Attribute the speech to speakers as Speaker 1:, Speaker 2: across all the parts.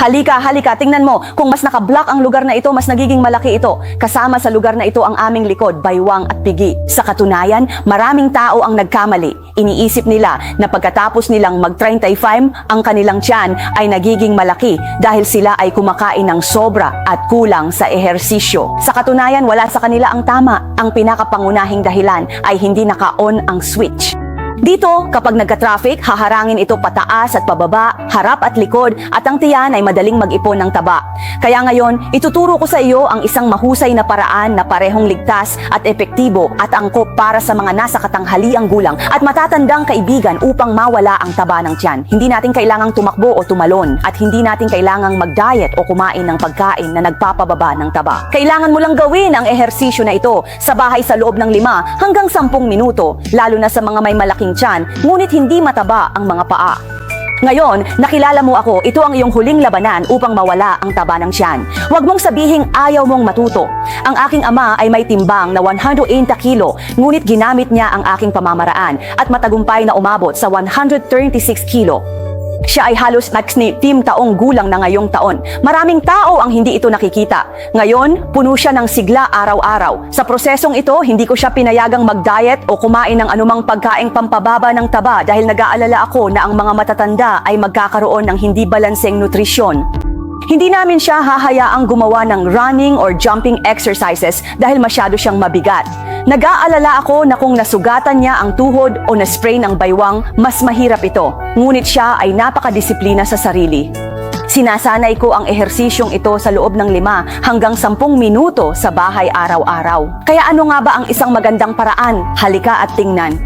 Speaker 1: Halika, halika, tingnan mo. Kung mas nakablock ang lugar na ito, mas nagiging malaki ito. Kasama sa lugar na ito ang aming likod, baywang at pigi. Sa katunayan, maraming tao ang nagkamali. Iniisip nila na pagkatapos nilang mag-35, ang kanilang tiyan ay nagiging malaki dahil sila ay kumakain ng sobra at kulang sa ehersisyo. Sa katunayan, wala sa kanila ang tama. Ang pinakapangunahing dahilan ay hindi naka-on ang switch. Dito, kapag nagka-traffic, haharangin ito pataas at pababa, harap at likod, at ang tiyan ay madaling mag-ipon ng taba. Kaya ngayon, ituturo ko sa iyo ang isang mahusay na paraan na parehong ligtas at epektibo at angkop para sa mga nasa katanghaliang gulang at matatandang kaibigan upang mawala ang taba ng tiyan. Hindi natin kailangang tumakbo o tumalon at hindi natin kailangang mag-diet o kumain ng pagkain na nagpapababa ng taba. Kailangan mo lang gawin ang ehersisyo na ito sa bahay sa loob ng 5 hanggang 10 minuto, lalo na sa mga may malaking tiyan, ngunit hindi mataba ang mga paa. Ngayon, nakilala mo ako, ito ang iyong huling labanan upang mawala ang taba ng tiyan. Huwag mong sabihing ayaw mong matuto. Ang aking ama ay may timbang na 180 kilo, ngunit ginamit niya ang aking pamamaraan at matagumpay na umabot sa 136 kilo. Siya ay halos 10 taong gulang na ngayong taon. Maraming tao ang hindi ito nakikita. Ngayon, puno siya ng sigla araw-araw. Sa prosesong ito, hindi ko siya pinayagang mag-diet o kumain ng anumang pagkaing pampababa ng taba dahil nag-aalala ako na ang mga matatanda ay magkakaroon ng hindi balanseng nutrisyon. Hindi namin siya hahayaang gumawa ng running or jumping exercises dahil masyado siyang mabigat. Nag-aalala ako na kung nasugatan niya ang tuhod o na-spray ng baywang, mas mahirap ito. Ngunit siya ay napakadisiplina sa sarili. Sinasanay ko ang ehersisyong ito sa loob ng 5 hanggang 10 minuto sa bahay araw-araw. Kaya ano nga ba ang isang magandang paraan? Halika at tingnan.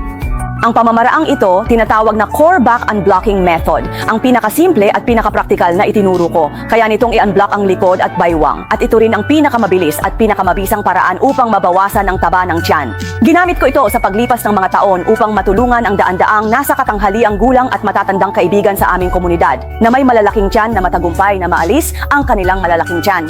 Speaker 1: Ang pamamaraang ito, tinatawag na core back unblocking method. Ang pinakasimple at pinakapraktikal na itinuro ko. Kaya nitong i-unblock ang likod at baywang. At ito rin ang pinakamabilis at pinakamabisang paraan upang mabawasan ang taba ng tiyan. Ginamit ko ito sa paglipas ng mga taon upang matulungan ang daan-daang nasa katanghaliang gulang at matatandang kaibigan sa aming komunidad na may malalaking tiyan na matagumpay na maalis ang kanilang malalaking tiyan.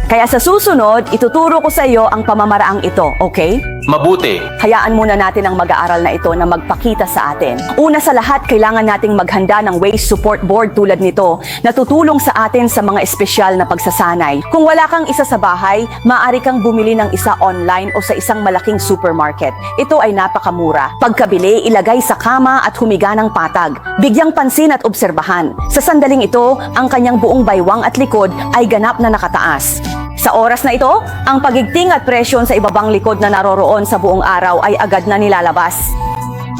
Speaker 1: Kaya sa susunod, ituturo ko sa iyo ang pamamaraang ito, okay?
Speaker 2: Mabuti.
Speaker 1: Hayaan muna natin ang mag-aaral na ito na magpakita sa atin. Una sa lahat, kailangan nating maghanda ng waist support board tulad nito na tutulong sa atin sa mga espesyal na pagsasanay. Kung wala kang isa sa bahay, maaari kang bumili ng isa online o sa isang malaking supermarket. Ito ay napakamura. Pagkabili, ilagay sa kama at humiga ng patag. Bigyang pansin at obserbahan. Sa sandaling ito, ang kanyang buong baywang at likod ay ganap na nakataas. Sa oras na ito, ang pagigting at presyon sa ibabang likod na naroroon sa buong araw ay agad na nilalabas.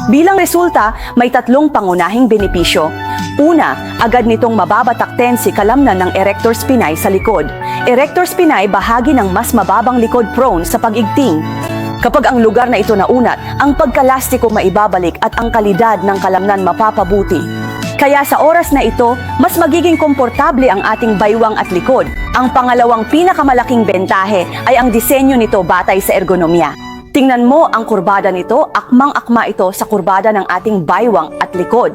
Speaker 1: Bilang resulta, may 3 pangunahing benepisyo. Una, agad nitong mababatakten si kalamnan ng erector spinae sa likod. Erector spinae bahagi ng mas mababang likod prone sa pagigting. Kapag ang lugar na ito naunat, ang pagkalastiko maibabalik at ang kalidad ng kalamnan mapapabuti. Kaya sa oras na ito, mas magiging komportable ang ating baywang at likod. Ang pangalawang pinakamalaking bentahe ay ang disenyo nito batay sa ergonomiya. Tingnan mo ang kurbada nito, akmang-akma ito sa kurbada ng ating baywang at likod.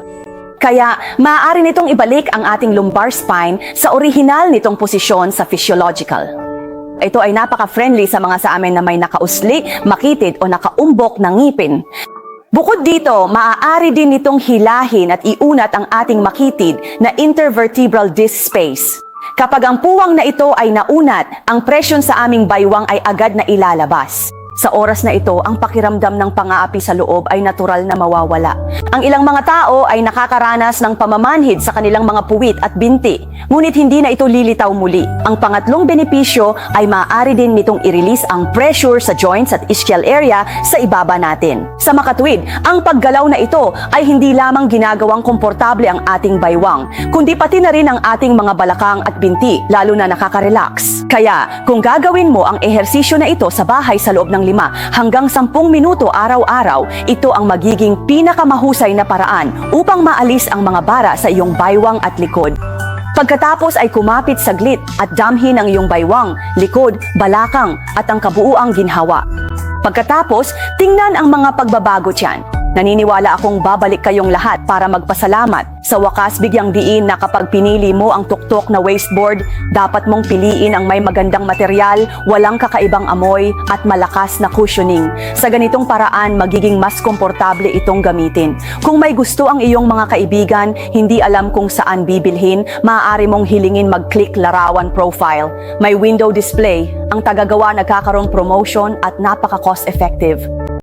Speaker 1: Kaya maaari nitong ibalik ang ating lumbar spine sa orihinal nitong posisyon sa physiological. Ito ay napaka-friendly sa mga sa amin na may nakausli, makitid o nakaumbok na ngipin. Bukod dito, maaari din nitong hilahin at iunat ang ating makitid na intervertebral disc space. Kapag ang puwang na ito ay naunat, ang presyon sa aming baywang ay agad na ilalabas. Sa oras na ito, ang pakiramdam ng pang-aapi sa loob ay natural na mawawala. Ang ilang mga tao ay nakakaranas ng pamamanhid sa kanilang mga puwit at binti, ngunit hindi na ito lilitaw muli. Ang pangatlong benepisyo ay maaari din nitong i-release ang pressure sa joints at ischial area sa ibaba natin. Sa makatuwid, ang paggalaw na ito ay hindi lamang ginagawang komportable ang ating baywang, kundi pati na rin ang ating mga balakang at binti, lalo na nakaka-relax. Kaya, kung gagawin mo ang ehersisyo na ito sa bahay sa loob ng 5 hanggang 10 minuto araw-araw, ito ang magiging pinakamahusay na paraan upang maalis ang mga bara sa iyong baywang at likod. Pagkatapos ay kumapit saglit at damhin ang iyong baywang, likod, balakang at ang kabuuang ginhawa. Pagkatapos, tingnan ang mga pagbabago tiyan. Naniniwala akong babalik kayong lahat para magpasalamat. Sa wakas, bigyang diin na kapag pinili mo ang tuktok na wasteboard, dapat mong piliin ang may magandang material, walang kakaibang amoy, at malakas na cushioning. Sa ganitong paraan, magiging mas komportable itong gamitin. Kung may gusto ang iyong mga kaibigan, hindi alam kung saan bibilhin, maaari mong hilingin mag-click larawan profile. May window display, ang tagagawa nagkakaroong promotion at napaka-cost effective.